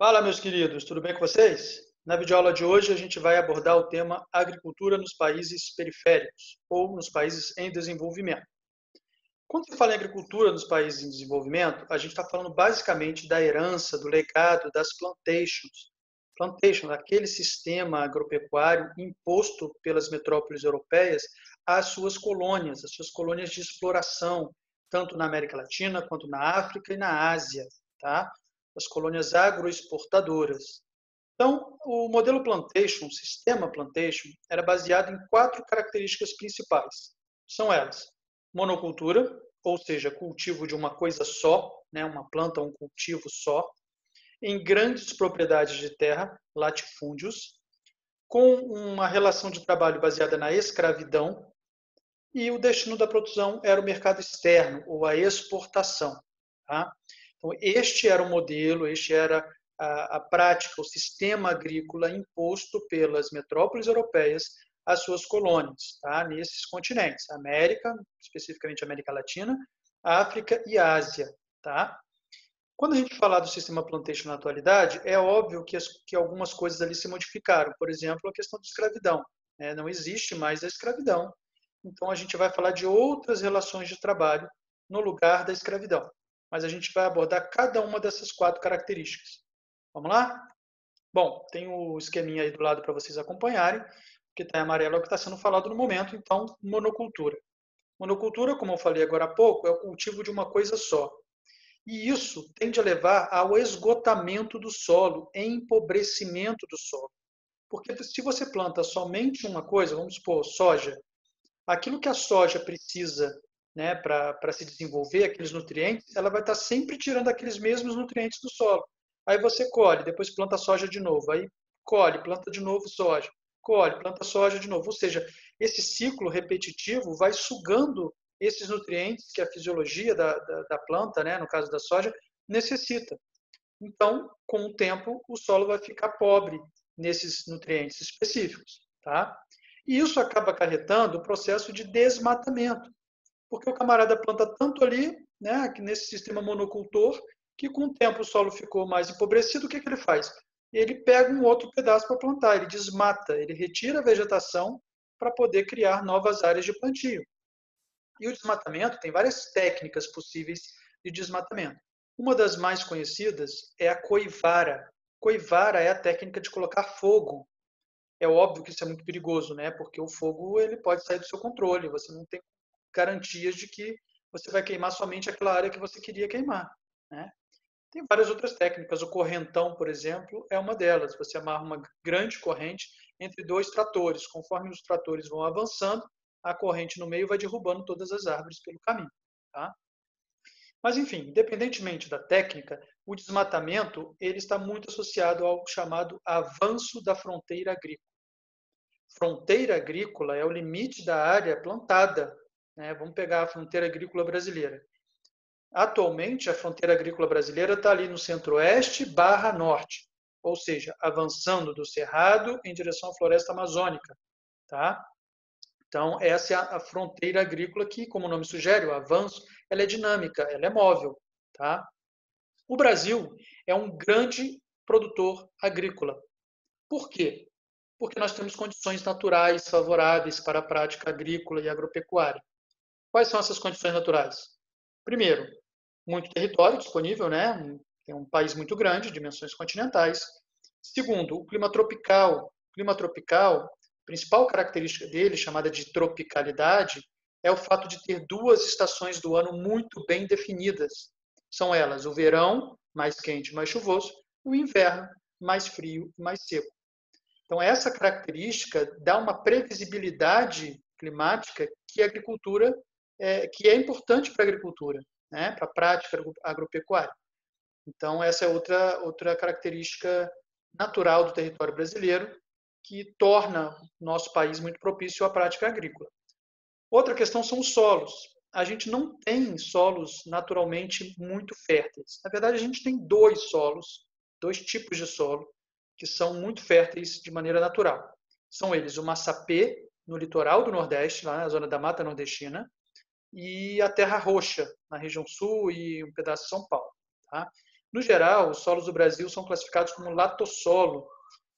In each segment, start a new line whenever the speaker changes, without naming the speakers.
Fala, meus queridos, tudo bem com vocês? Na videoaula de hoje, a gente vai abordar o tema agricultura nos países periféricos ou nos países em desenvolvimento. Quando se fala em agricultura nos países em desenvolvimento, a gente está falando basicamente da herança, do legado das plantations. Plantation, aquele sistema agropecuário imposto pelas metrópoles europeias às suas colônias, as suas colônias de exploração, tanto na América Latina quanto na África e na Ásia, tá? As colônias agroexportadoras. Então, o modelo plantation, o sistema plantation, era baseado em quatro características principais. São elas: monocultura, ou seja, cultivo de uma coisa só, né, uma planta, um cultivo só, em grandes propriedades de terra, latifúndios, com uma relação de trabalho baseada na escravidão, e o destino da produção era o mercado externo, ou a exportação. Tá? Então, este era o modelo, este era a prática, o sistema agrícola imposto pelas metrópoles europeias às suas colônias, tá? Nesses continentes, América, especificamente América Latina, África e Ásia. Tá? Quando a gente falar do sistema plantation na atualidade, é óbvio que algumas coisas ali se modificaram. Por exemplo, a questão da escravidão. Né? Não existe mais a escravidão. Então, a gente vai falar de outras relações de trabalho no lugar da escravidão. Mas a gente vai abordar cada uma dessas quatro características. Vamos lá? Bom, tem o esqueminha aí do lado para vocês acompanharem. O que está em amarelo é o que está sendo falado no momento. Então, monocultura. Monocultura, como eu falei agora há pouco, é o cultivo de uma coisa só. E isso tende a levar ao esgotamento do solo, empobrecimento do solo. Porque se você planta somente uma coisa, vamos supor, soja, aquilo que a soja precisa, né, para se desenvolver, aqueles nutrientes, ela vai estar sempre tirando aqueles mesmos nutrientes do solo. Aí você colhe, depois planta soja de novo, aí colhe, planta de novo soja, colhe, planta soja de novo. Ou seja, esse ciclo repetitivo vai sugando esses nutrientes que a fisiologia da planta, né, no caso da soja, necessita. Então, com o tempo, o solo vai ficar pobre nesses nutrientes específicos. Tá? E isso acaba acarretando o processo de desmatamento, porque o camarada planta tanto ali, né, nesse sistema monocultor, que com o tempo o solo ficou mais empobrecido, o que ele faz? Ele pega um outro pedaço para plantar, ele desmata, ele retira a vegetação para poder criar novas áreas de plantio. E o desmatamento tem várias técnicas possíveis de desmatamento. Uma das mais conhecidas é a coivara. Coivara é a técnica de colocar fogo. É óbvio que isso é muito perigoso, né? Porque o fogo ele pode sair do seu controle. Você não tem garantias de que você vai queimar somente aquela área que você queria queimar, né? Tem várias outras técnicas. O correntão, por exemplo, é uma delas. Você amarra uma grande corrente entre dois tratores. Conforme os tratores vão avançando, a corrente no meio vai derrubando todas as árvores pelo caminho. Tá? Mas, enfim, independentemente da técnica, o desmatamento ele está muito associado ao chamado avanço da fronteira agrícola. Fronteira agrícola é o limite da área plantada. Né? Vamos pegar a fronteira agrícola brasileira. Atualmente, a fronteira agrícola brasileira está ali no centro-oeste barra norte, ou seja, avançando do Cerrado em direção à floresta amazônica. Tá? Então, essa é a fronteira agrícola que, como o nome sugere, o avanço, ela é dinâmica, ela é móvel. Tá? O Brasil é um grande produtor agrícola. Por quê? Porque nós temos condições naturais favoráveis para a prática agrícola e agropecuária. Quais são essas condições naturais? Primeiro, muito território disponível, né? É um país muito grande, dimensões continentais. Segundo, o clima tropical. O clima tropical, a principal característica dele, chamada de tropicalidade, é o fato de ter duas estações do ano muito bem definidas. São elas o verão, mais quente, mais chuvoso, e o inverno, mais frio e mais seco. Então, essa característica dá uma previsibilidade climática que a agricultura que é importante para a agricultura, né, para a prática agropecuária. Então, essa é outra característica natural do território brasileiro que torna o nosso país muito propício à prática agrícola. Outra questão são os solos. A gente não tem solos naturalmente muito férteis. Na verdade, a gente tem dois solos, dois tipos de solo, que são muito férteis de maneira natural. São eles o massapê, no litoral do Nordeste, lá na zona da Mata Nordestina, e a terra roxa, na região sul e um pedaço de São Paulo. Tá? No geral, os solos do Brasil são classificados como latossolo.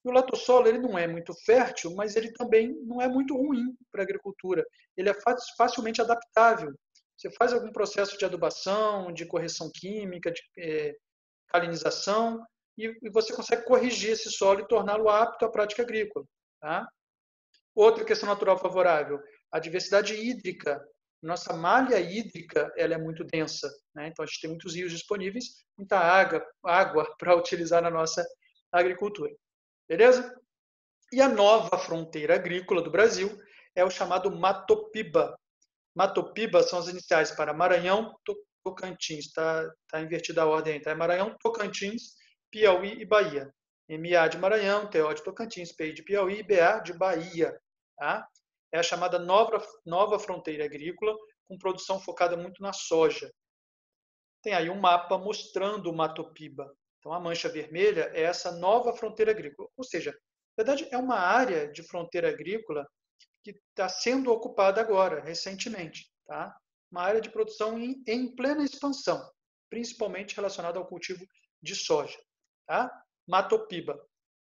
E o latossolo ele não é muito fértil, mas ele também não é muito ruim para a agricultura. Ele é facilmente adaptável. Você faz algum processo de adubação, de correção química, de calinização, e você consegue corrigir esse solo e torná-lo apto à prática agrícola. Tá? Outra questão natural favorável, a diversidade hídrica. Nossa malha hídrica ela é muito densa, né? Então a gente tem muitos rios disponíveis, muita água para utilizar na nossa agricultura. Beleza? E a nova fronteira agrícola do Brasil é o chamado Matopiba. Matopiba são as iniciais para Maranhão, Tocantins, tá invertida a ordem, tá? É Maranhão, Tocantins, Piauí e Bahia. MA de Maranhão, TO de Tocantins, PI de Piauí e BA de Bahia. Tá? É a chamada nova fronteira agrícola, com produção focada muito na soja. Tem aí um mapa mostrando o Matopiba. Então, a mancha vermelha é essa nova fronteira agrícola. Ou seja, na verdade, é uma área de fronteira agrícola que está sendo ocupada agora, recentemente. Tá? Uma área de produção em plena expansão, principalmente relacionada ao cultivo de soja. Tá? Matopiba.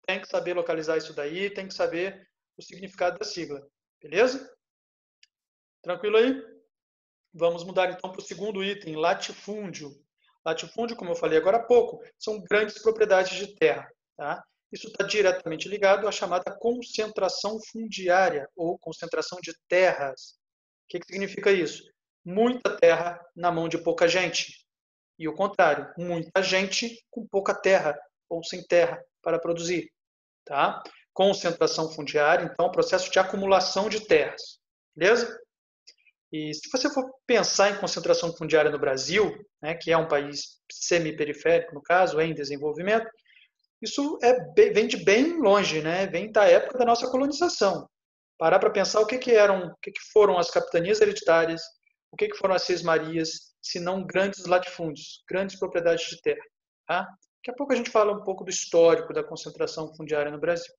Tem que saber localizar isso daí, tem que saber o significado da sigla. Beleza? Tranquilo aí? Vamos mudar então para o segundo item, latifúndio. Latifúndio, como eu falei agora há pouco, são grandes propriedades de terra. Tá? Isso está diretamente ligado à chamada concentração fundiária, ou concentração de terras. O que significa isso? Muita terra na mão de pouca gente. E o contrário, muita gente com pouca terra, ou sem terra para produzir. Tá? Concentração fundiária, então, processo de acumulação de terras. Beleza? E se você for pensar em concentração fundiária no Brasil, né, que é um país semi-periférico, no caso, em desenvolvimento, isso vem de bem longe, né? Vem da época da nossa colonização. Parar para pensar o que foram as capitanias hereditárias, o que foram as sesmarias, se não grandes latifúndios, grandes propriedades de terra. Tá? Daqui a pouco a gente fala um pouco do histórico da concentração fundiária no Brasil.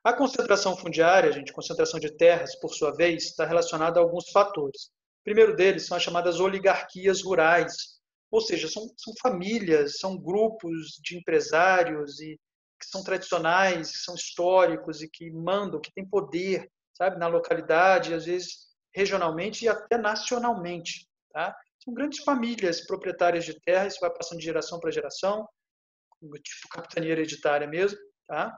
A concentração fundiária, gente, concentração de terras, por sua vez, está relacionada a alguns fatores. O primeiro deles são as chamadas oligarquias rurais, ou seja, são famílias, são grupos de empresários que são tradicionais, que são históricos e que mandam, que têm poder, sabe, na localidade, às vezes regionalmente e até nacionalmente. Tá? São grandes famílias proprietárias de terra, isso vai passando de geração para geração, tipo capitania hereditária mesmo. Tá?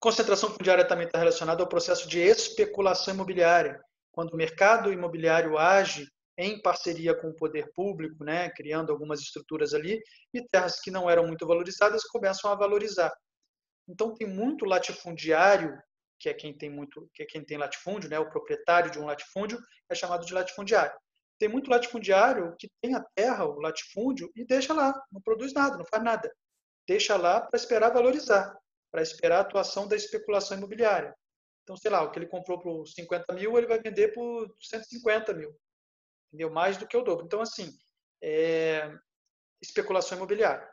Concentração fundiária também está relacionada ao processo de especulação imobiliária, quando o mercado imobiliário age em parceria com o poder público, né, criando algumas estruturas ali, e terras que não eram muito valorizadas começam a valorizar. Então tem muito latifundiário, que é quem tem latifúndio, né, o proprietário de um latifúndio é chamado de latifundiário. Tem muito latifundiário que tem a terra, o latifúndio, e deixa lá, não produz nada, não faz nada. Deixa lá para esperar valorizar, para esperar a atuação da especulação imobiliária. Então, sei lá, o que ele comprou por 50 mil, ele vai vender por 150 mil. Entendeu? Mais do que o dobro. Então, assim, especulação imobiliária.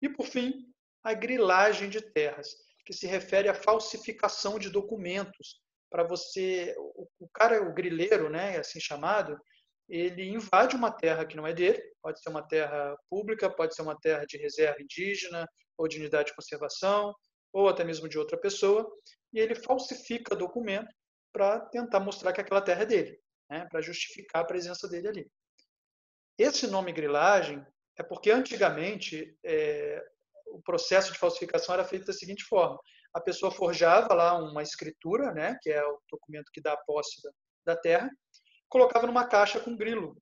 E, por fim, a grilagem de terras, que se refere à falsificação de documentos. Para você, o cara, o grileiro, né, assim chamado, ele invade uma terra que não é dele, pode ser uma terra pública, pode ser uma terra de reserva indígena ou de unidade de conservação, ou até mesmo de outra pessoa, e ele falsifica documento para tentar mostrar que aquela terra é dele, né, para justificar a presença dele ali. Esse nome grilagem é porque antigamente o processo de falsificação era feito da seguinte forma: a pessoa forjava lá uma escritura, né, que é o documento que dá a posse da terra, colocava numa caixa com grilo.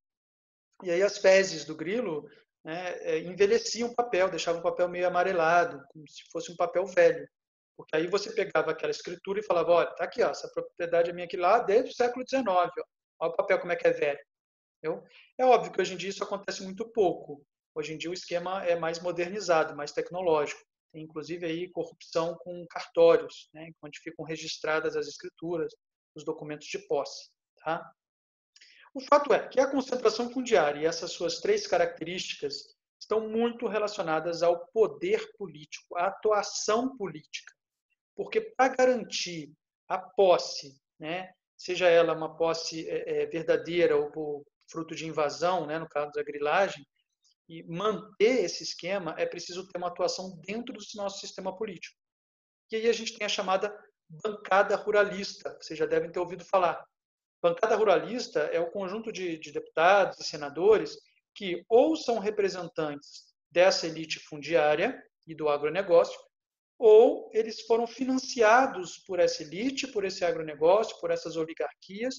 E aí as fezes do grilo, né, envelheciam o papel, deixavam o papel meio amarelado, como se fosse um papel velho. Porque aí você pegava aquela escritura e falava, olha, tá aqui, ó, essa propriedade é minha aqui lá desde o século XIX, ó, olha o papel como é que é velho. Entendeu? É óbvio que hoje em dia isso acontece muito pouco. Hoje em dia o esquema é mais modernizado, mais tecnológico. Tem inclusive aí corrupção com cartórios, né, onde ficam registradas as escrituras, os documentos de posse. Tá? O fato é que a concentração fundiária e essas suas três características estão muito relacionadas ao poder político, à atuação política. Porque para garantir a posse, né, seja ela uma posse verdadeira ou por fruto de invasão, né, no caso da grilagem, E manter esse esquema é preciso ter uma atuação dentro do nosso sistema político. E aí a gente tem a chamada bancada ruralista, vocês já devem ter ouvido falar. Bancada ruralista é o conjunto de deputados e senadores que ou são representantes dessa elite fundiária e do agronegócio, ou eles foram financiados por essa elite, por esse agronegócio, por essas oligarquias,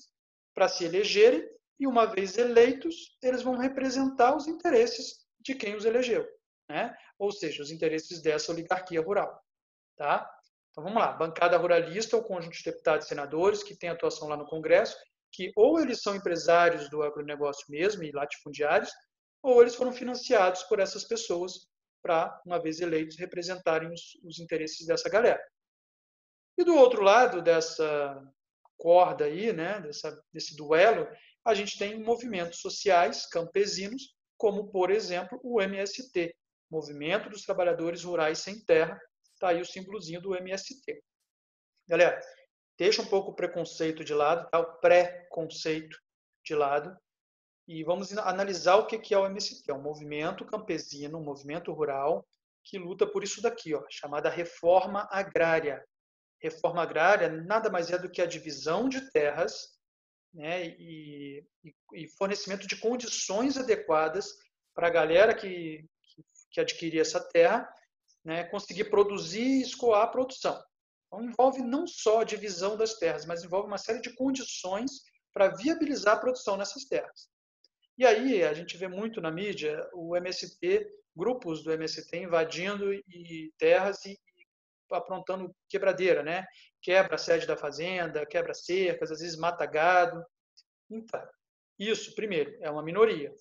para se elegerem, e uma vez eleitos, eles vão representar os interesses de quem os elegeu, né? Ou seja, os interesses dessa oligarquia rural. Tá? Então vamos lá, bancada ruralista é o conjunto de deputados e senadores que tem atuação lá no Congresso, que ou eles são empresários do agronegócio mesmo e latifundiários, ou eles foram financiados por essas pessoas para, uma vez eleitos, representarem os interesses dessa galera. E do outro lado dessa corda aí, né, desse duelo, a gente tem movimentos sociais campesinos, como, por exemplo, o MST, Movimento dos Trabalhadores Rurais Sem Terra. Está aí o símbolozinho do MST. Galera, deixa um pouco o preconceito de lado, tá? O pré-conceito de lado, e vamos analisar o que é o MST. É um movimento campesino, um movimento rural, que luta por isso daqui, ó, chamada reforma agrária. Reforma agrária nada mais é do que a divisão de terras, né, e fornecimento de condições adequadas para a galera que adquirir essa terra, né, conseguir produzir e escoar a produção. Então, envolve não só a divisão das terras, mas envolve uma série de condições para viabilizar a produção nessas terras. E aí a gente vê muito na mídia o MST, grupos do MST invadindo terras e aprontando quebradeira, né? Quebra a sede da fazenda, quebra cercas, às vezes mata gado. Então, isso, primeiro, é uma minoria.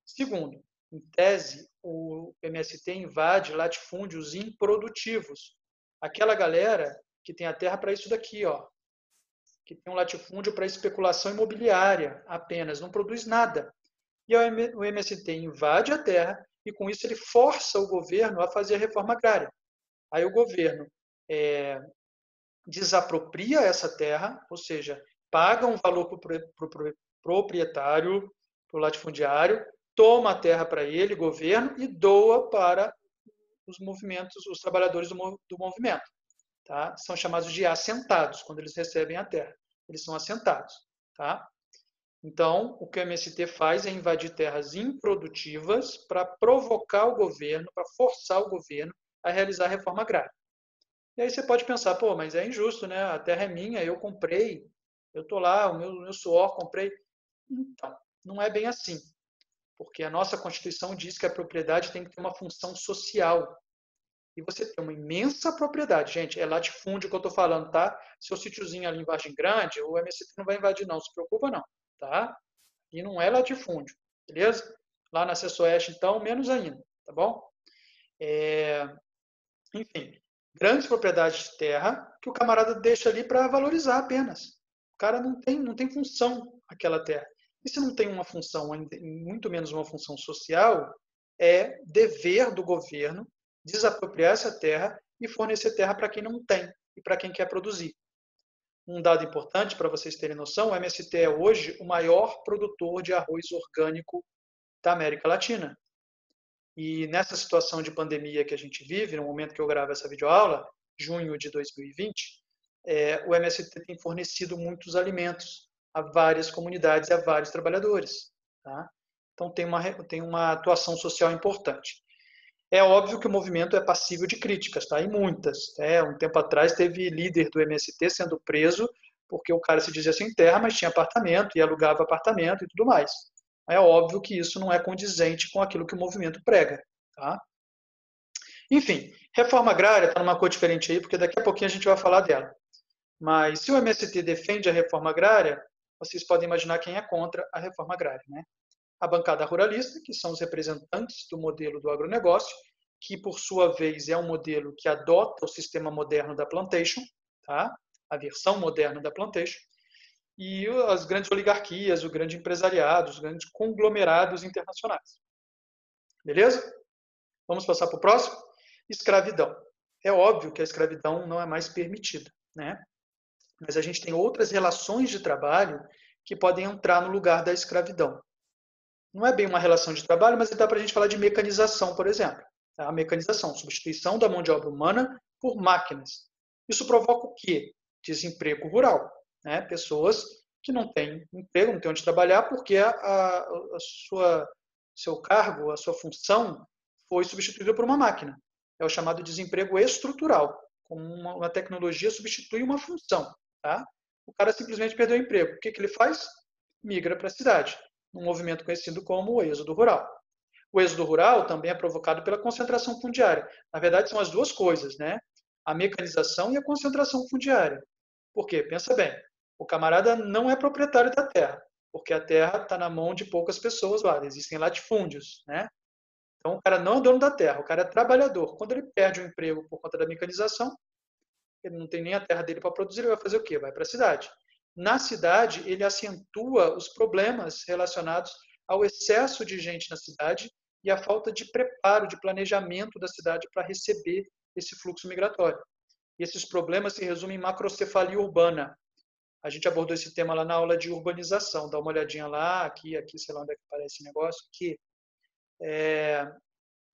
Segundo, em tese, o MST invade latifúndios improdutivos. Aquela galera que tem a terra para isso daqui, ó, que tem um latifúndio para especulação imobiliária apenas, não produz nada. E o MST invade a terra e, com isso, ele força o governo a fazer a reforma agrária. Aí o governo desapropria essa terra, ou seja, paga um valor para o proprietário, para o latifundiário, toma a terra para ele, governo, e doa para os movimentos, os trabalhadores do movimento. Tá? São chamados de assentados, quando eles recebem a terra. Eles são assentados. Tá? Então, o que o MST faz é invadir terras improdutivas para provocar o governo, para forçar o governo a realizar a reforma agrária. E aí você pode pensar, pô, mas é injusto, né? A terra é minha, eu comprei, eu estou lá, o meu suor, comprei. Então, não é bem assim. Porque a nossa Constituição diz que a propriedade tem que ter uma função social. E você tem uma imensa propriedade. Gente, é latifúndio que eu estou falando, tá? Seu sítiozinho ali em Vargem Grande, o MST não vai invadir, não. Se preocupa, não. Tá? E não é latifúndio. Beleza? Lá na Cesso-Oeste, então, menos ainda. Tá bom? Enfim, grandes propriedades de terra que o camarada deixa ali para valorizar apenas. O cara não tem função aquela terra. E se não tem uma função, muito menos uma função social, é dever do governo desapropriar essa terra e fornecer terra para quem não tem e para quem quer produzir. Um dado importante para vocês terem noção, o MST é hoje o maior produtor de arroz orgânico da América Latina. E nessa situação de pandemia que a gente vive, no momento que eu gravo essa videoaula, junho de 2020, o MST tem fornecido muitos alimentos a várias comunidades e a vários trabalhadores. Tá? Então tem uma atuação social importante. É óbvio que o movimento é passível de críticas, tá? E muitas. Um tempo atrás teve líder do MST sendo preso porque o cara se dizia sem terra, mas tinha apartamento e alugava apartamento e tudo mais. É óbvio que isso não é condizente com aquilo que o movimento prega. Tá? Enfim, reforma agrária está numa cor diferente aí, porque daqui a pouquinho a gente vai falar dela. Mas se o MST defende a reforma agrária, vocês podem imaginar quem é contra a reforma agrária, né? A bancada ruralista, que são os representantes do modelo do agronegócio, que por sua vez é um modelo que adota o sistema moderno da plantation, tá? A versão moderna da plantation, e as grandes oligarquias, o grande empresariado, os grandes conglomerados internacionais. Beleza? Vamos passar para o próximo? Escravidão. É óbvio que a escravidão não é mais permitida, né? Mas a gente tem outras relações de trabalho que podem entrar no lugar da escravidão. não é bem uma relação de trabalho, mas dá para a gente falar de mecanização, por exemplo. Tá? A mecanização, substituição da mão de obra humana por máquinas. Isso provoca o quê? Desemprego rural. Né? Pessoas que não têm emprego, não têm onde trabalhar, porque seu cargo, a sua função foi substituída por uma máquina. É o chamado desemprego estrutural, como uma tecnologia substitui uma função. Tá? O cara simplesmente perdeu o emprego. O que ele faz? Migra para a cidade, num movimento conhecido como o êxodo rural. O êxodo rural também é provocado pela concentração fundiária. Na verdade, são as duas coisas, né? A mecanização e a concentração fundiária. Por quê? Pensa bem, o camarada não é proprietário da terra, porque a terra está na mão de poucas pessoas lá, existem latifúndios, né? Então, o cara não é dono da terra, o cara é trabalhador. Quando ele perde o emprego por conta da mecanização, ele não tem nem a terra dele para produzir, ele vai fazer o quê? Vai para a cidade. Na cidade, ele acentua os problemas relacionados ao excesso de gente na cidade e a falta de preparo, de planejamento da cidade para receber esse fluxo migratório. E esses problemas se resumem em macrocefalia urbana. A gente abordou esse tema lá na aula de urbanização. Dá uma olhadinha lá, aqui, sei lá onde é que aparece esse negócio, aqui.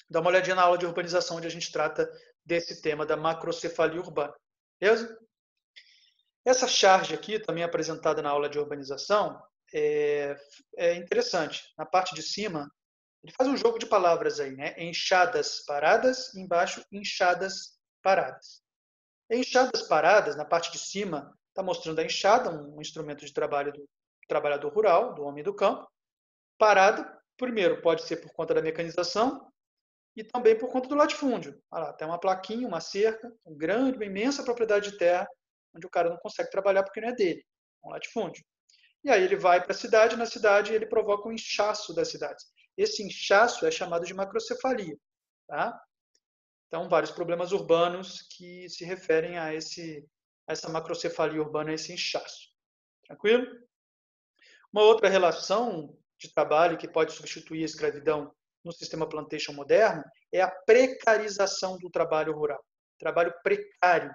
Dá uma olhadinha na aula de urbanização, onde a gente trata desse tema da macrocefalia urbana. Beleza? Essa charge aqui, também apresentada na aula de urbanização, é interessante. Na parte de cima, ele faz um jogo de palavras aí, né? Enxadas paradas, embaixo, enxadas paradas. Enxadas paradas, na parte de cima, está mostrando a enxada, um instrumento de trabalho do trabalhador rural, do homem do campo. Parada, primeiro, pode ser por conta da mecanização e também por conta do latifúndio. Olha lá, tem uma plaquinha, uma cerca, uma imensa propriedade de terra, onde o cara não consegue trabalhar porque não é dele, é um latifúndio. E aí ele vai para a cidade, na cidade ele provoca um inchaço das cidades. Esse inchaço é chamado de macrocefalia. Tá? Então, vários problemas urbanos que se referem a essa macrocefalia urbana, a esse inchaço. Tranquilo? Uma outra relação de trabalho que pode substituir a escravidão no sistema plantation moderno é a precarização do trabalho rural. Trabalho precário.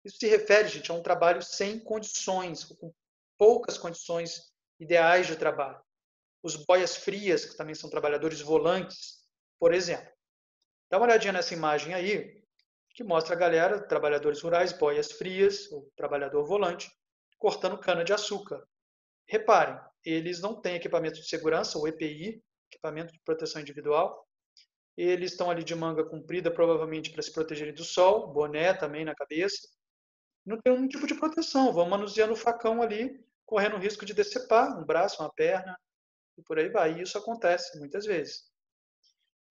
Isso se refere, gente, a um trabalho sem condições, com poucas condições ideais de trabalho. Os boias frias, que também são trabalhadores volantes, por exemplo. Dá uma olhadinha nessa imagem aí, que mostra a galera, trabalhadores rurais, boias frias, ou trabalhador volante, cortando cana-de-açúcar. Reparem, eles não têm equipamento de segurança, ou EPI, equipamento de proteção individual. Eles estão ali de manga comprida, provavelmente para se protegerem do sol, boné também na cabeça. Não tem nenhum tipo de proteção, vão manuseando o facão ali, correndo o risco de decepar um braço, uma perna, e por aí vai. E isso acontece muitas vezes.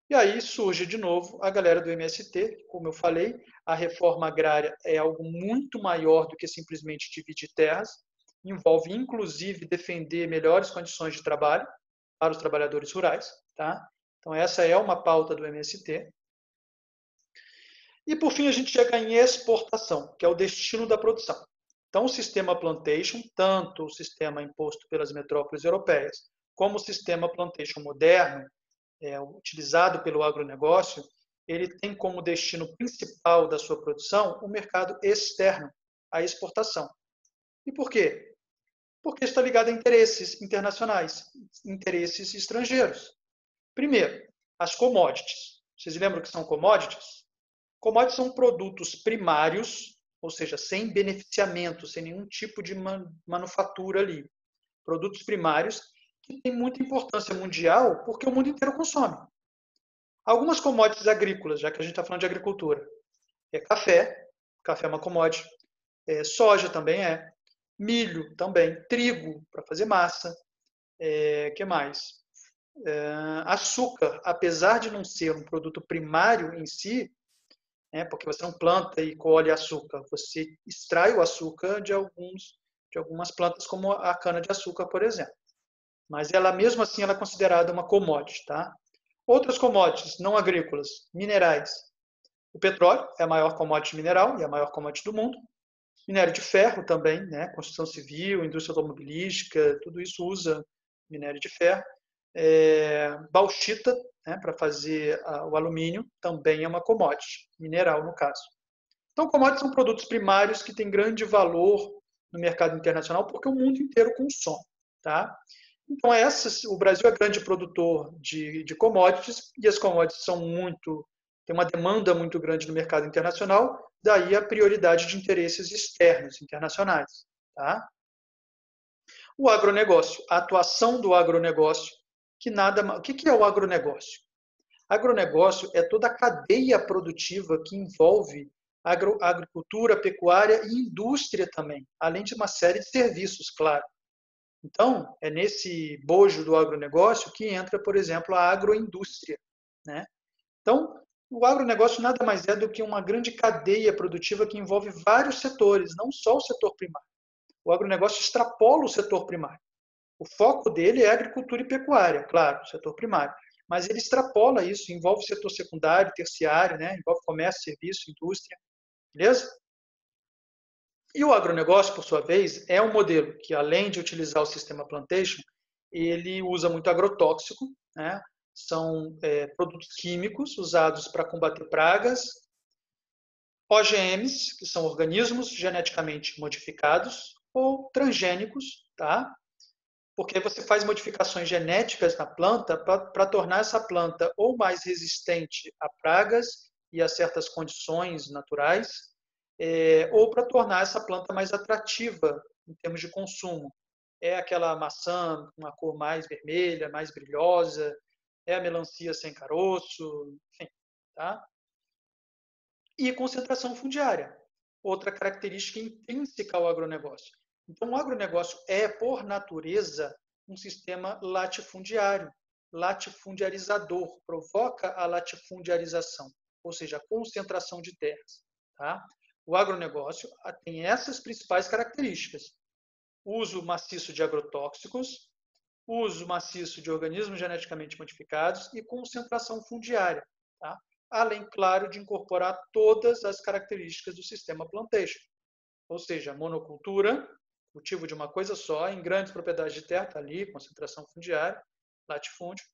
E aí surge de novo a galera do MST, como eu falei, a reforma agrária é algo muito maior do que simplesmente dividir terras, envolve inclusive defender melhores condições de trabalho para os trabalhadores rurais, tá? Então essa é uma pauta do MST. E por fim a gente chega em exportação, que é o destino da produção. Então o sistema plantation, tanto o sistema imposto pelas metrópoles europeias, como o sistema plantation moderno, utilizado pelo agronegócio, ele tem como destino principal da sua produção o mercado externo, a exportação. E por quê? Porque está ligado a interesses internacionais, interesses estrangeiros. Primeiro, as commodities. Vocês lembram que são commodities? Commodities são produtos primários, ou seja, sem beneficiamento, sem nenhum tipo de manufatura ali. Produtos primários que têm muita importância mundial porque o mundo inteiro consome. Algumas commodities agrícolas, já que a gente está falando de agricultura. Café é uma commodity. Soja também é. Milho também. Trigo, para fazer massa. Que mais? Açúcar, apesar de não ser um produto primário em si, porque você não planta e colhe açúcar, você extrai o açúcar de algumas plantas, como a cana-de-açúcar, por exemplo. Mas ela, mesmo assim, ela é considerada uma commodity, tá? Outras commodities não agrícolas, minerais. O petróleo é a maior commodity mineral e a maior commodity do mundo. Minério de ferro também, né? Construção civil, indústria automobilística, tudo isso usa minério de ferro. Bauxita, né, para fazer o alumínio, também é uma commodity, mineral no caso. Então, commodities são produtos primários que têm grande valor no mercado internacional porque o mundo inteiro consome, tá? Então, o Brasil é grande produtor de commodities, e as commodities têm uma demanda muito grande no mercado internacional, daí a prioridade de interesses externos, internacionais. Tá? O agronegócio, a atuação do agronegócio, o que é o agronegócio? Agronegócio é toda a cadeia produtiva que envolve agricultura, pecuária e indústria também, além de uma série de serviços, claro. Então, é nesse bojo do agronegócio que entra, por exemplo, a agroindústria. Né? Então, o agronegócio nada mais é do que uma grande cadeia produtiva que envolve vários setores, não só o setor primário. O agronegócio extrapola o setor primário. O foco dele é agricultura e pecuária, claro, o setor primário. Mas ele extrapola isso, envolve o setor secundário, terciário, né? Envolve comércio, serviço, indústria. Beleza? E o agronegócio, por sua vez, é um modelo que, além de utilizar o sistema plantation, ele usa muito agrotóxico, né? São produtos químicos usados para combater pragas, OGMs, que são organismos geneticamente modificados, ou transgênicos, tá? Porque você faz modificações genéticas na planta para tornar essa planta ou mais resistente a pragas e a certas condições naturais, ou para tornar essa planta mais atrativa em termos de consumo. É aquela maçã com uma cor mais vermelha, mais brilhosa, é a melancia sem caroço, enfim. Tá? E concentração fundiária, outra característica intrínseca ao agronegócio. Então, o agronegócio é, por natureza, um sistema latifundiário, latifundiarizador, provoca a latifundiarização, ou seja, a concentração de terras. Tá? O agronegócio tem essas principais características: uso maciço de agrotóxicos, uso maciço de organismos geneticamente modificados e concentração fundiária. Tá? Além, claro, de incorporar todas as características do sistema plantation, ou seja, monocultura, cultivo de uma coisa só, em grandes propriedades de terra, está ali, concentração fundiária, latifúndio.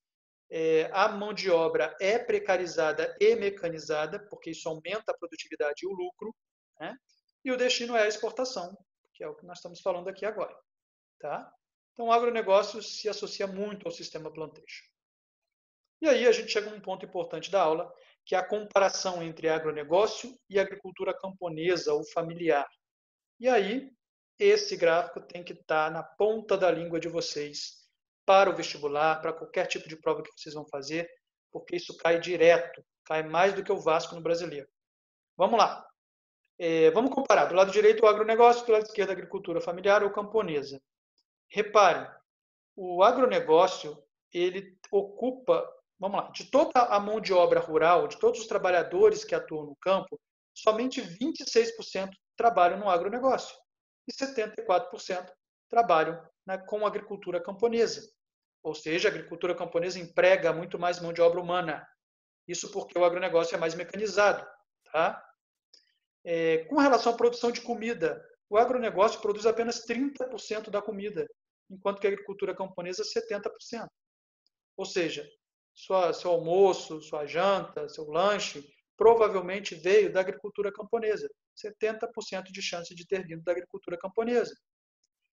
A mão de obra é precarizada e mecanizada, porque isso aumenta a produtividade e o lucro, né? E o destino é a exportação, que é o que nós estamos falando aqui agora. Tá? Então, o agronegócio se associa muito ao sistema plantation. E aí a gente chega a um ponto importante da aula, que é a comparação entre agronegócio e agricultura camponesa ou familiar. E aí, esse gráfico tem que estar na ponta da língua de vocês, para o vestibular, para qualquer tipo de prova que vocês vão fazer, porque isso cai direto, cai mais do que o Vasco no Brasileiro. Vamos lá. Vamos comparar. Do lado direito, o agronegócio, do lado esquerdo, a agricultura familiar ou camponesa. Reparem, o agronegócio, ele ocupa, vamos lá, de toda a mão de obra rural, de todos os trabalhadores que atuam no campo, somente 26% trabalham no agronegócio e 74% trabalham com a agricultura camponesa. Ou seja, a agricultura camponesa emprega muito mais mão de obra humana. Isso porque o agronegócio é mais mecanizado. Tá? Com relação à produção de comida, o agronegócio produz apenas 30% da comida, enquanto que a agricultura camponesa 70%. Ou seja, seu almoço, sua janta, seu lanche, provavelmente veio da agricultura camponesa. 70% de chance de ter vindo da agricultura camponesa.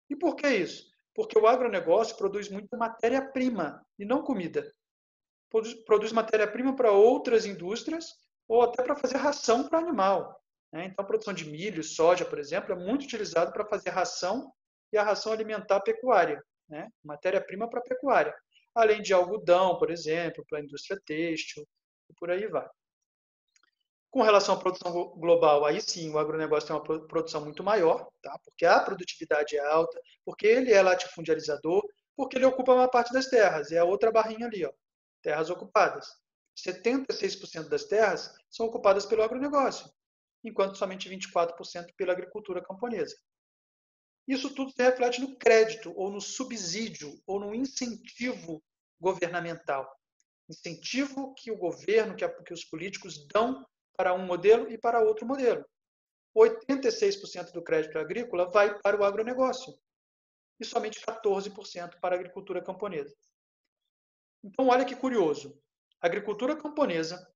E por que isso? Porque o agronegócio produz muita matéria-prima e não comida. Produz matéria-prima para outras indústrias ou até para fazer ração para animal. Então, a produção de milho, soja, por exemplo, é muito utilizado para fazer ração e a ração alimentar pecuária, matéria-prima para pecuária. Além de algodão, por exemplo, para a indústria têxtil e por aí vai. Com relação à produção global, aí sim, o agronegócio tem uma produção muito maior, tá? Porque a produtividade é alta, porque ele é latifundiarizador, porque ele ocupa uma parte das terras. É a outra barrinha ali, ó, terras ocupadas. 76% das terras são ocupadas pelo agronegócio, enquanto somente 24% pela agricultura camponesa. Isso tudo se reflete no crédito, ou no subsídio, ou no incentivo governamental. Incentivo que o governo, que os políticos dão para um modelo e para outro modelo. 86% do crédito agrícola vai para o agronegócio e somente 14% para a agricultura camponesa. Então, olha que curioso. A agricultura camponesa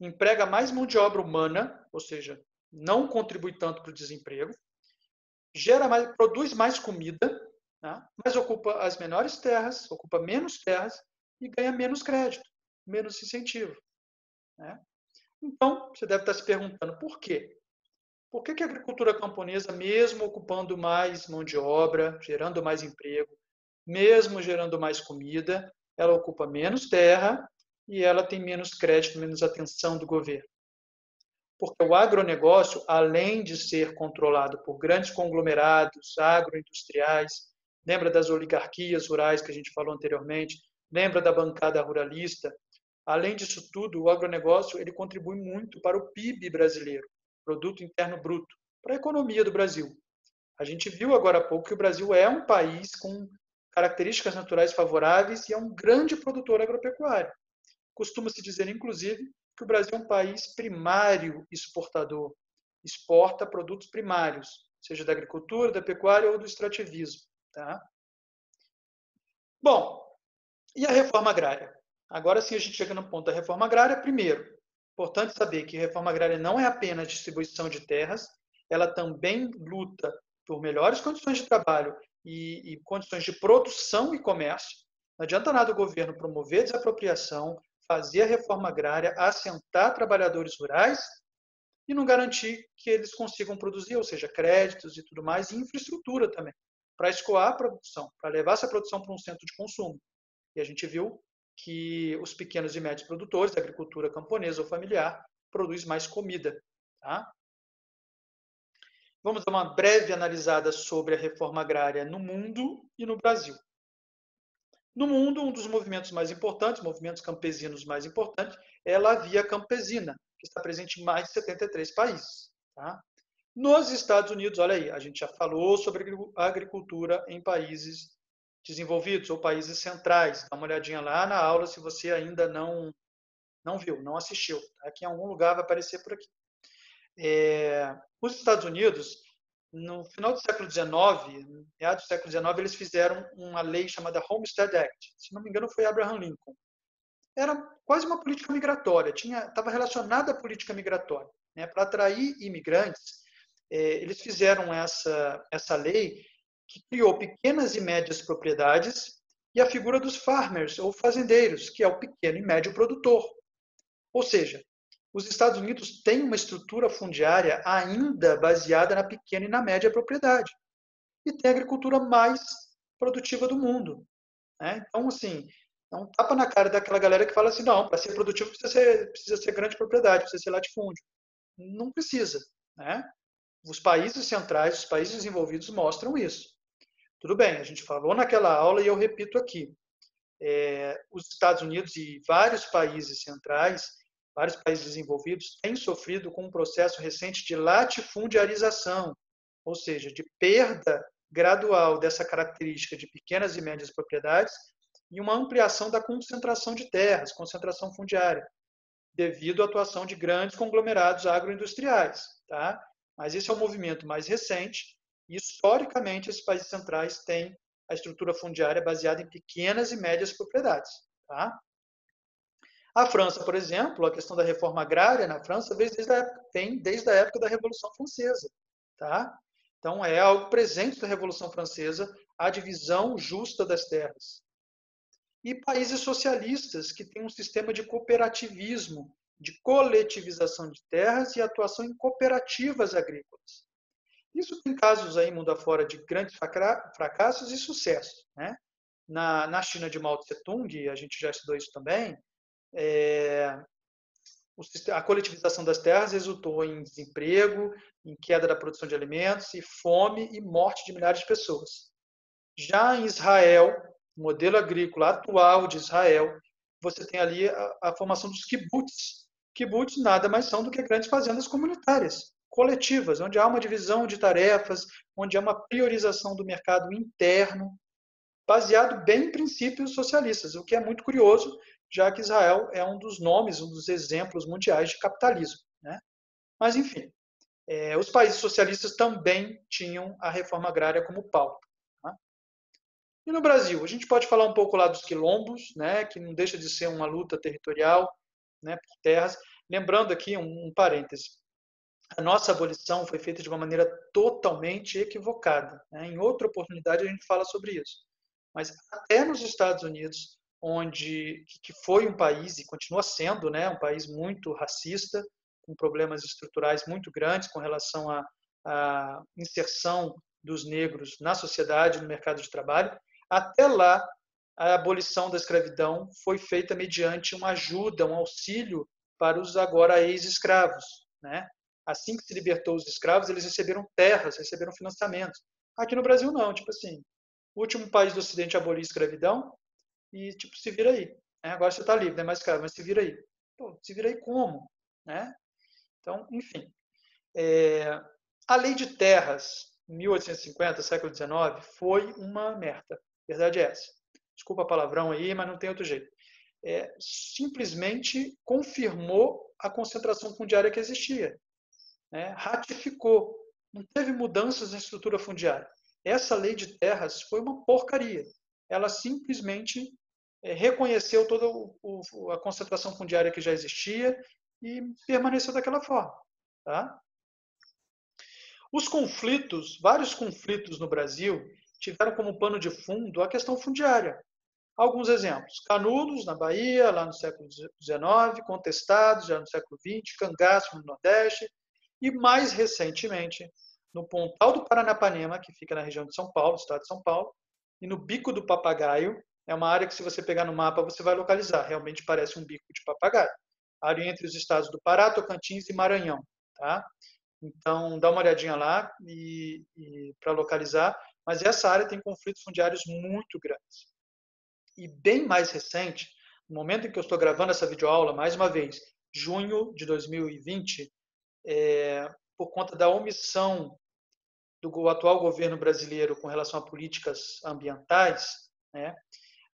emprega mais mão de obra humana, ou seja, não contribui tanto para o desemprego, produz mais comida, né? Mas ocupa as menores terras, ocupa menos terras e ganha menos crédito, menos incentivo, né? Então, você deve estar se perguntando por quê? Por que a agricultura camponesa, mesmo ocupando mais mão de obra, gerando mais emprego, mesmo gerando mais comida, ela ocupa menos terra e ela tem menos crédito, menos atenção do governo? Porque o agronegócio, além de ser controlado por grandes conglomerados agroindustriais, lembra das oligarquias rurais que a gente falou anteriormente, lembra da bancada ruralista, além disso tudo, o agronegócio ele contribui muito para o PIB brasileiro, Produto Interno Bruto, para a economia do Brasil. A gente viu agora há pouco que o Brasil é um país com características naturais favoráveis e é um grande produtor agropecuário. Costuma-se dizer, inclusive, que o Brasil é um país primário exportador, exporta produtos primários, seja da agricultura, da pecuária ou do extrativismo. Tá? Bom, e a reforma agrária? Agora sim a gente chega no ponto da reforma agrária. Primeiro, importante saber que a reforma agrária não é apenas distribuição de terras, ela também luta por melhores condições de trabalho e condições de produção e comércio. Não adianta nada o governo promover desapropriação, fazer a reforma agrária, assentar trabalhadores rurais e não garantir que eles consigam produzir, ou seja, créditos e tudo mais, e infraestrutura também, para escoar a produção, para levar essa produção para um centro de consumo. E a gente viu que os pequenos e médios produtores, da agricultura camponesa ou familiar, produz mais comida. Tá? Vamos dar uma breve analisada sobre a reforma agrária no mundo e no Brasil. No mundo, um dos movimentos mais importantes, movimentos campesinos mais importantes, é a Via Campesina, que está presente em mais de 73 países. Tá? Nos Estados Unidos, olha aí, a gente já falou sobre a agricultura em países desenvolvidos ou países centrais. Dá uma olhadinha lá na aula se você ainda não viu, não assistiu. Aqui em algum lugar vai aparecer por aqui. Os Estados Unidos, no final do século XIX, meados do século XIX, eles fizeram uma lei chamada Homestead Act. Se não me engano, foi Abraham Lincoln. Era quase uma política migratória, estava relacionada à política migratória. Né? Para atrair imigrantes, eles fizeram essa lei que criou pequenas e médias propriedades e a figura dos farmers, ou fazendeiros, que é o pequeno e médio produtor. Ou seja, os Estados Unidos têm uma estrutura fundiária ainda baseada na pequena e na média propriedade. E tem a agricultura mais produtiva do mundo. Né? Então, assim, é um tapa na cara daquela galera que fala assim, não, para ser produtivo precisa ser grande propriedade, precisa ser latifúndio. Não precisa. Né? Os países centrais, os países desenvolvidos mostram isso. Tudo bem, a gente falou naquela aula e eu repito aqui. Os Estados Unidos e vários países centrais, vários países desenvolvidos, têm sofrido com um processo recente de latifundiarização, ou seja, de perda gradual dessa característica de pequenas e médias propriedades e uma ampliação da concentração de terras, concentração fundiária, devido à atuação de grandes conglomerados agroindustriais. Tá? Mas esse é um movimento mais recente e, historicamente, esses países centrais têm a estrutura fundiária baseada em pequenas e médias propriedades. Tá? A França, por exemplo, a questão da reforma agrária na França vem desde a época da Revolução Francesa. Tá? Então, é algo presente da Revolução Francesa, a divisão justa das terras. E países socialistas que têm um sistema de cooperativismo, de coletivização de terras e atuação em cooperativas agrícolas. Isso tem casos aí, mundo afora, de grandes fracassos e sucessos. Né? Na China de Mao Tse-tung, a gente já estudou isso também, a coletivização das terras resultou em desemprego, em queda da produção de alimentos, e fome e morte de milhares de pessoas. Já em Israel, o modelo agrícola atual de Israel, você tem ali a formação dos kibbutz. Kibbutz nada mais são do que grandes fazendas comunitárias, coletivas, onde há uma divisão de tarefas, onde há uma priorização do mercado interno, baseado bem em princípios socialistas, o que é muito curioso, já que Israel é um dos nomes, um dos exemplos mundiais de capitalismo. Né? Mas, enfim, os países socialistas também tinham a reforma agrária como pauta. Tá? E no Brasil, a gente pode falar um pouco lá dos quilombos, né, que não deixa de ser uma luta territorial, né, por terras. Lembrando aqui um parêntese, a nossa abolição foi feita de uma maneira totalmente equivocada, né? Em outra oportunidade a gente fala sobre isso. Mas até nos Estados Unidos, que foi um país, e continua sendo, né, um país muito racista, com problemas estruturais muito grandes com relação à inserção dos negros na sociedade, no mercado de trabalho, até lá a abolição da escravidão foi feita mediante uma ajuda, um auxílio para os agora ex-escravos, né? Assim que se libertou os escravos, eles receberam terras, receberam financiamentos. Aqui no Brasil não, tipo assim, o último país do Ocidente a abolir a escravidão e tipo se vira aí. Né? Agora você está livre, não é mais escravo, mas se vira aí. Pô, se vira aí como, né? Então, enfim, a lei de terras, 1850, século XIX, foi uma merda. Verdade é essa. Desculpa a palavrão aí, mas não tem outro jeito. Simplesmente confirmou a concentração fundiária que existia, né? Ratificou. Não teve mudanças na estrutura fundiária. Essa lei de terras foi uma porcaria. Ela simplesmente reconheceu toda a concentração fundiária que já existia e permaneceu daquela forma. Tá? Os conflitos, vários conflitos no Brasil, tiveram como pano de fundo a questão fundiária. Alguns exemplos. Canudos, na Bahia, lá no século XIX, contestados, já no século XX, cangaço no Nordeste, e mais recentemente, no Pontal do Paranapanema, que fica na região de São Paulo, estado de São Paulo, e no Bico do Papagaio, é uma área que se você pegar no mapa você vai localizar, realmente parece um bico de papagaio. Área entre os estados do Pará, Tocantins e Maranhão. Tá? Então, dá uma olhadinha lá para localizar, mas essa área tem conflitos fundiários muito grandes. E bem mais recente, no momento em que eu estou gravando essa videoaula, mais uma vez, junho de 2020, por conta da omissão do atual governo brasileiro com relação a políticas ambientais, né,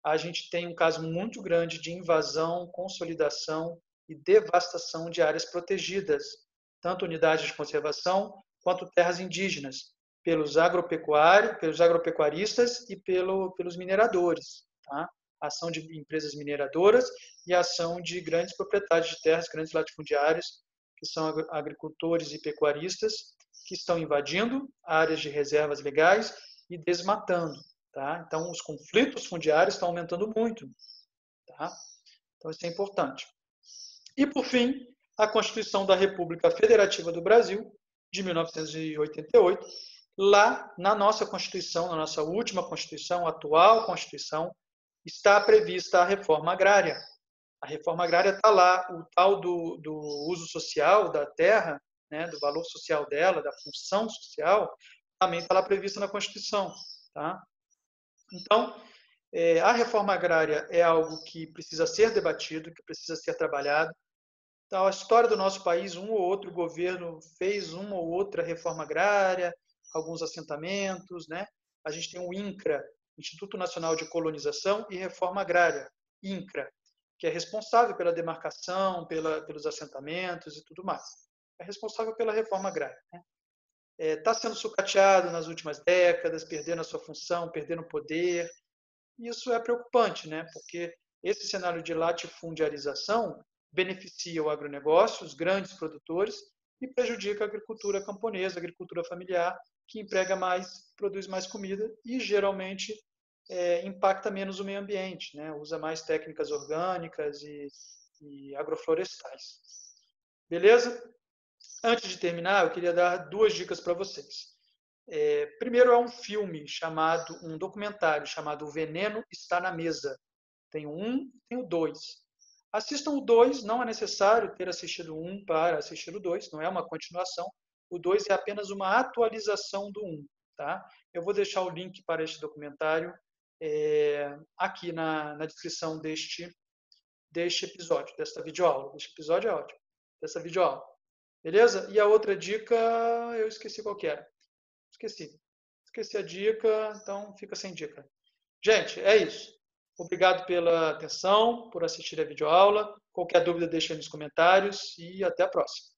a gente tem um caso muito grande de invasão, consolidação e devastação de áreas protegidas, tanto unidades de conservação quanto terras indígenas, pelos agropecuaristas e pelos mineradores. Tá? Ação de empresas mineradoras e ação de grandes proprietários de terras, grandes latifundiários, que são agricultores e pecuaristas, que estão invadindo áreas de reservas legais e desmatando. Tá? Então, os conflitos fundiários estão aumentando muito. Tá? Então, isso é importante. E, por fim, a Constituição da República Federativa do Brasil, de 1988, lá na nossa Constituição, na nossa última Constituição, atual Constituição, está prevista a reforma agrária. A reforma agrária está lá, o tal do uso social da terra, né, do valor social dela, da função social, também está lá prevista na Constituição. Tá? Então, a reforma agrária é algo que precisa ser debatido, que precisa ser trabalhado. Então, a história do nosso país, um ou outro governo fez uma ou outra reforma agrária, alguns assentamentos, né? A gente tem o INCRA, Instituto Nacional de Colonização e Reforma Agrária, INCRA, que é responsável pela demarcação, pelos assentamentos e tudo mais. É responsável pela reforma agrária. Está sendo sucateado nas últimas décadas, perdendo a sua função, perdendo o poder. E isso é preocupante, né? Porque esse cenário de latifundiarização beneficia o agronegócio, os grandes produtores, e prejudica a agricultura camponesa, a agricultura familiar, que emprega mais, produz mais comida e geralmente impacta menos o meio ambiente, né? Usa mais técnicas orgânicas e agroflorestais. Beleza? Antes de terminar, eu queria dar 2 dicas para vocês. Primeiro é um filme chamado, um documentário chamado O Veneno Está na Mesa. Tem o 1, tem o 2. Assistam o 2, não é necessário ter assistido o 1 para assistir o 2, não é uma continuação. O 2 é apenas uma atualização do 1. Tá? Eu vou deixar o link para este documentário aqui na descrição deste episódio, desta videoaula. Este episódio é ótimo, dessa videoaula. Beleza? E a outra dica, eu esqueci qual que era. Esqueci a dica, então fica sem dica. Gente, é isso. Obrigado pela atenção, por assistir a videoaula. Qualquer dúvida, deixa aí nos comentários e até a próxima.